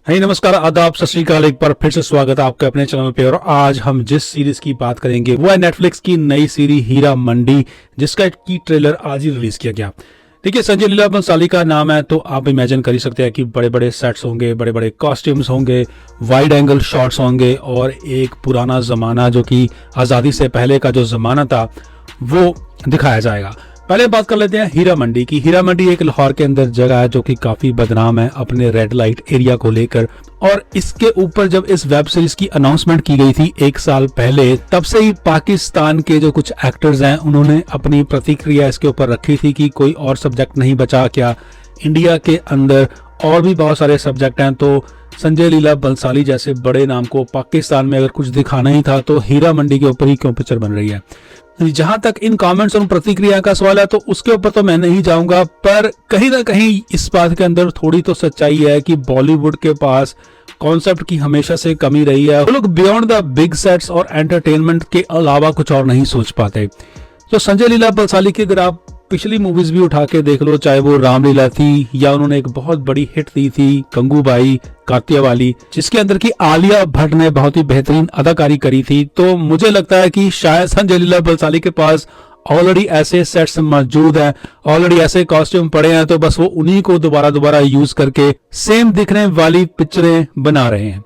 है नमस्कार, आदाब, सत श्री अकाल। एक बार फिर से स्वागत है आपके अपने चैनल पे। और आज हम जिस सीरीज की बात करेंगे वो है नेटफ्लिक्स की नई सीरीज हीरा मंडी, जिसका की ट्रेलर आज ही रिलीज किया गया। देखिए, संजय लीला बंसाली का नाम है तो आप इमेजिन कर ही सकते हैं कि बड़े बड़े सेट्स होंगे, बड़े बड़े कॉस्ट्यूम्स होंगे, वाइड एंगल शॉट्स होंगे और एक पुराना जमाना जो कि आज़ादी से पहले का जो जमाना था वो दिखाया जाएगा। पहले बात कर लेते हैं हीरा मंडी की। हीरा मंडी एक लाहौर के अंदर जगह है जो कि काफी बदनाम है अपने रेड लाइट एरिया को लेकर। और इसके ऊपर जब इस वेब सीरीज की अनाउंसमेंट की गई थी 1 साल पहले, तब से ही पाकिस्तान के जो कुछ एक्टर्स हैं उन्होंने अपनी प्रतिक्रिया इसके ऊपर रखी थी कि कोई और सब्जेक्ट नहीं बचा क्या। इंडिया के अंदर और भी बहुत सारे सब्जेक्ट हैं, तो संजय लीला बंसाली जैसे बड़े नाम को पाकिस्तान में अगर कुछ दिखाना ही था तो हीरा मंडी के ऊपर ही क्यों पिक्चर बन रही है। जहां तक इन कमेंट्स और प्रतिक्रिया का सवाल है तो उसके ऊपर तो मैं नहीं जाऊंगा, पर कहीं ना कहीं इस बात के अंदर थोड़ी तो सच्चाई है कि बॉलीवुड के पास कॉन्सेप्ट की हमेशा से कमी रही है। वो लोग बियॉन्ड द बिग सेट्स और एंटरटेनमेंट के अलावा कुछ और नहीं सोच पाते। तो संजय लीला बंसाली की अगर आप पिछली मूवीज भी उठा के देख लो, चाहे वो रामलीला थी या उन्होंने एक बहुत बड़ी हिट दी थी गंगूबाई कातियावाली, जिसके अंदर की आलिया भट्ट ने बहुत ही बेहतरीन अदाकारी करी थी। तो मुझे लगता है कि शायद संजय लीला बंसाली के पास ऑलरेडी ऐसे सेट्स मौजूद हैं, ऑलरेडी ऐसे कॉस्ट्यूम पड़े हैं, तो बस वो उन्हीं को दोबारा यूज करके सेम दिखने वाली पिक्चरें बना रहे हैं।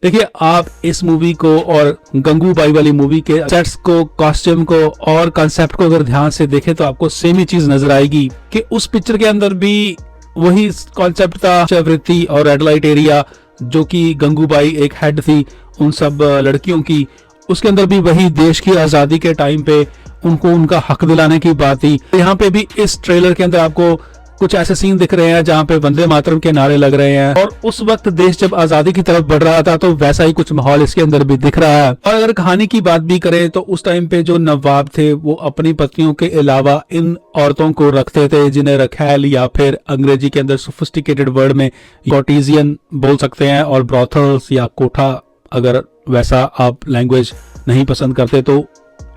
देखिए, आप इस मूवी को और गंगूबाई वाली मूवी के सेट्स को, कॉस्ट्यूम को और कॉन्सेप्ट को अगर ध्यान से देखें तो आपको सेम ही चीज नजर आएगी कि उस पिक्चर के अंदर भी वही कॉन्सेप्ट था, वृत्ति और रेड लाइट एरिया, जो कि गंगूबाई एक हेड थी उन सब लड़कियों की। उसके अंदर भी वही देश की आजादी के टाइम पे उनको उनका हक दिलाने की बात थी। यहाँ पे भी इस ट्रेलर के अंदर आपको कुछ ऐसे सीन दिख रहे हैं जहां पे वंदे मातरम के नारे लग रहे हैं, और उस वक्त देश जब आजादी की तरफ बढ़ रहा था तो वैसा ही कुछ माहौल इसके अंदर भी दिख रहा है। और अगर कहानी की बात भी करें तो उस टाइम पे जो नवाब थे वो अपनी पत्नियों के अलावा इन औरतों को रखते थे जिन्हें रखैल या फिर अंग्रेजी के अंदर सोफिस्टिकेटेड वर्ड में कॉर्टिजियन बोल सकते हैं, और ब्रॉथल्स या कोठा अगर वैसा आप लैंग्वेज नहीं पसंद करते तो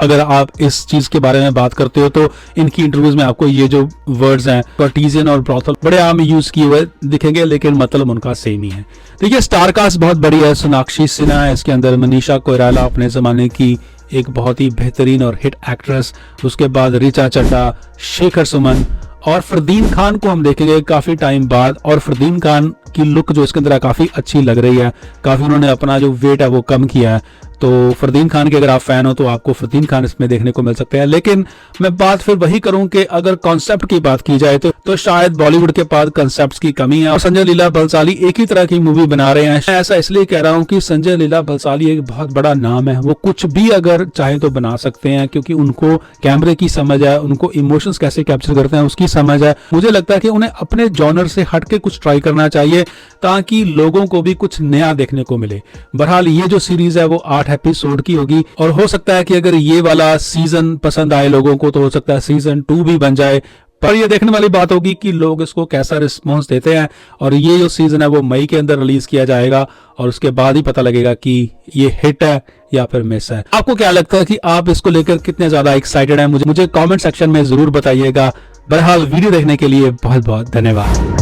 अगर आप इस चीज के बारे में बात करते हो तो इनकी इंटरव्यूज में आपको ये जो वर्ड्स हैं कॉर्टिजियन और ब्रॉथल बड़े आम यूज किए हुए दिखेंगे, लेकिन मतलब उनका सेम ही है। देखिए, स्टार कास्ट बहुत बड़ी है। सोनाक्षी सिन्हा है इसके अंदर, मनीषा कोइराला अपने जमाने की एक बहुत ही बेहतरीन और हिट एक्ट्रेस, उसके बाद ऋचा चड्ढा, शेखर सुमन और फरदीन खान को हम देखेंगे काफी टाइम बाद। और फरदीन खान की लुक जो इसके अंदर काफी अच्छी लग रही है, काफी उन्होंने अपना जो वेट है वो कम किया है। तो फरदीन खान के अगर आप फैन हो तो आपको फरदीन खान इसमें देखने को मिल सकते हैं। लेकिन मैं बात फिर वही करूं कि अगर कॉन्सेप्ट की बात की जाए तो शायद बॉलीवुड के पास कॉन्सेप्ट्स की कमी है और संजय लीला बंसाली एक ही तरह की मूवी बना रहे हैं। मैं ऐसा इसलिए कह रहा हूं कि संजय लीला बंसाली एक बहुत बड़ा नाम है, वो कुछ भी अगर चाहे तो बना सकते हैं, क्योंकि उनको कैमरे की समझ है, उनको इमोशंस कैसे कैप्चर करते हैं उसकी समझ है। मुझे लगता है कि उन्हें अपने जॉनर से हट के कुछ ट्राई करना चाहिए ताकि लोगों को भी कुछ नया देखने को मिले। बहरहाल ये जो सीरीज है वो 8 एपिसोड की होगी, और हो सकता है कि अगर ये वाला सीजन पसंद आए लोगों को तो हो सकता है सीजन 2 भी बन जाए। पर ये देखने वाली बात होगी कि लोग इसको कैसा रिस्पॉन्स देते हैं। और ये जो सीजन है वो मई के अंदर रिलीज किया जाएगा और उसके बाद ही पता लगेगा कि ये हिट है या फिर मिस है। आपको क्या लगता है कि आप इसको लेकर कितने ज्यादा एक्साइटेड हैं? मुझे कमेंट सेक्शन में जरूर बताइएगा। बहरहाल वीडियो देखने के लिए बहुत बहुत धन्यवाद।